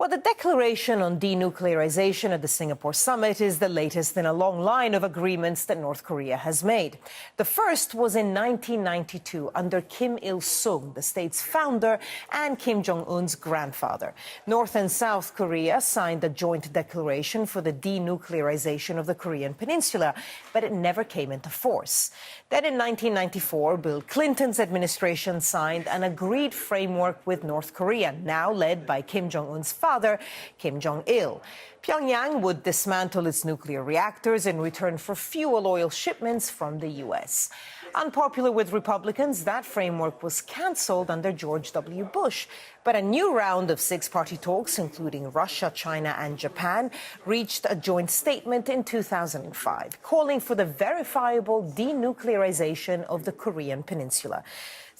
Well, the declaration on denuclearization at the Singapore summit is the latest in a long line of agreements that North Korea has made. The first was in 1992 under Kim Il-sung, the state's founder and Kim Jong-un's grandfather. North and South Korea signed a joint declaration for the denuclearization of the Korean peninsula, but it never came into force. Then in 1994, Bill Clinton's administration signed an agreed framework with North Korea, now led by Kim Jong-un's father, Kim Jong-il. Pyongyang would dismantle its nuclear reactors in return for fuel oil shipments from the U.S. Unpopular with Republicans, that framework was cancelled under George W. Bush. But a new round of six-party talks, including Russia, China and Japan, reached a joint statement in 2005, calling for the verifiable denuclearization of the Korean peninsula.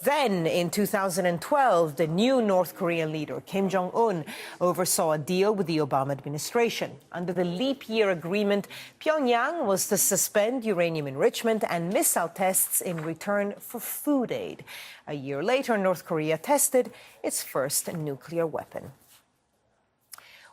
Then, in 2012, the new North Korean leader, Kim Jong-un, oversaw a deal with the Obama administration. Under the leap year agreement, Pyongyang was to suspend uranium enrichment and missile tests in return for food aid. A year later, North Korea tested its first nuclear weapon.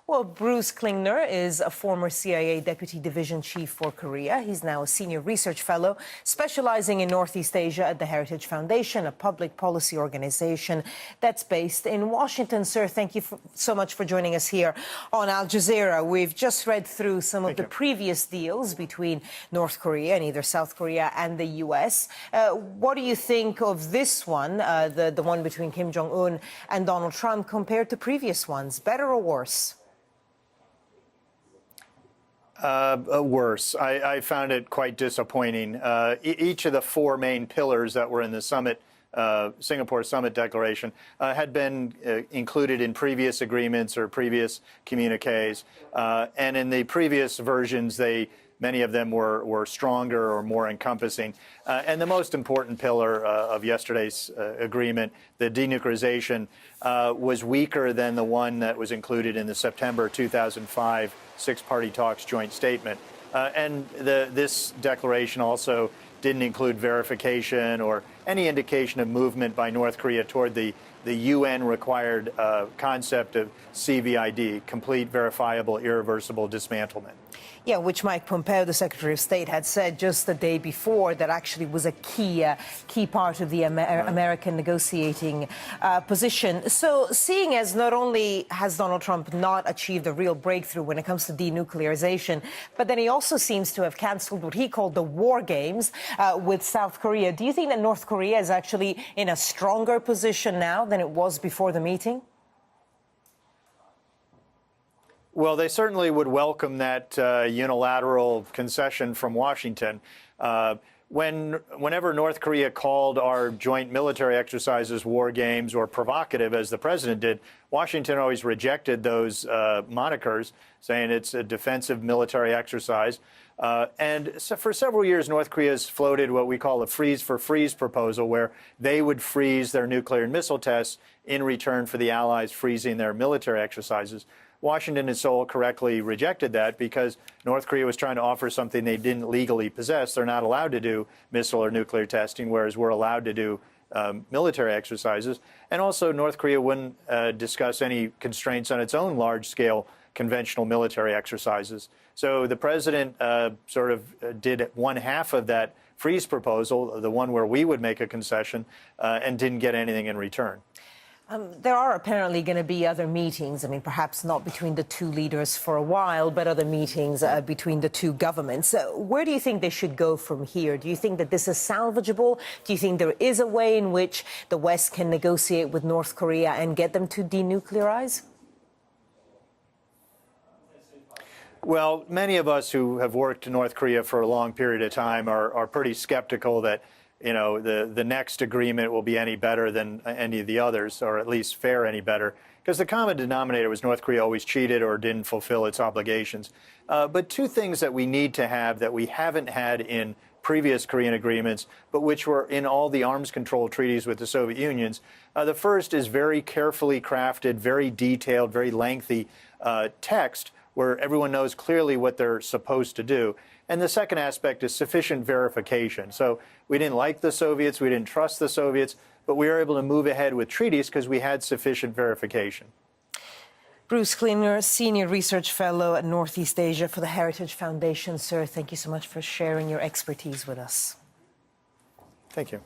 Well, Bruce Klingner is a former CIA Deputy Division Chief for Korea. He's now a senior research fellow specializing in Northeast Asia at the Heritage Foundation, a public policy organization that's based in Washington. Sir, thank you so much for joining us here on Al Jazeera. We've just read through some of the previous deals between North Korea and either South Korea and the U.S. What do you think of this one, the one between Kim Jong-un and Donald Trump, compared to previous ones? Better or worse? Worse. I found it quite disappointing. Each of the four main pillars that were in the summit, Singapore summit declaration, had been included in previous agreements or previous communiques. And in the previous versions, many of them were stronger or more encompassing. And the most important pillar of yesterday's agreement, the denuclearization, was weaker than the one that was included in the September 2005 six-party talks joint statement. And this declaration also didn't include verification or any indication of movement by North Korea toward the UN-required concept of CVID, complete, verifiable, irreversible dismantlement. Yeah, which Mike Pompeo, the Secretary of State, had said just the day before that actually was a key part of the American negotiating position. So seeing as not only has Donald Trump not achieved a real breakthrough when it comes to denuclearization, but then he also seems to have canceled what he called the war games with South Korea. Do you think that North Korea is actually in a stronger position now than it was before the meeting? Well, they certainly would welcome that unilateral concession from Washington. Whenever North Korea called our joint military exercises war games or provocative, as the president did, Washington always rejected those monikers, saying it's a defensive military exercise. And so for several years, North Korea has floated what we call a freeze-for-freeze proposal, where they would freeze their nuclear and missile tests in return for the allies freezing their military exercises. Washington and Seoul correctly rejected that because North Korea was trying to offer something they didn't legally possess. They're not allowed to do missile or nuclear testing, whereas we're allowed to do military exercises. And also, North Korea wouldn't discuss any constraints on its own large-scale conventional military exercises. So the president sort of did one half of that freeze proposal, the one where we would make a concession, and didn't get anything in return. There are apparently going to be other meetings. I mean, perhaps not between the two leaders for a while, but other meetings between the two governments. Where do you think they should go from here? Do you think that this is salvageable? Do you think there is a way in which the West can negotiate with North Korea and get them to denuclearize? Well, many of us who have worked in North Korea for a long period of time are pretty skeptical that the next agreement will be any better than any of the others, or at least fare any better, because the common denominator was North Korea always cheated or didn't fulfill its obligations. But two things that we need to have that we haven't had in previous Korean agreements, but which were in all the arms control treaties with the Soviet Union. The first is very carefully crafted, very detailed, very lengthy text where everyone knows clearly what they're supposed to do. And the second aspect is sufficient verification. So we didn't like the Soviets, we didn't trust the Soviets, but we were able to move ahead with treaties because we had sufficient verification. Bruce Klingner, Senior Research Fellow at Northeast Asia for the Heritage Foundation. Sir, thank you so much for sharing your expertise with us. Thank you.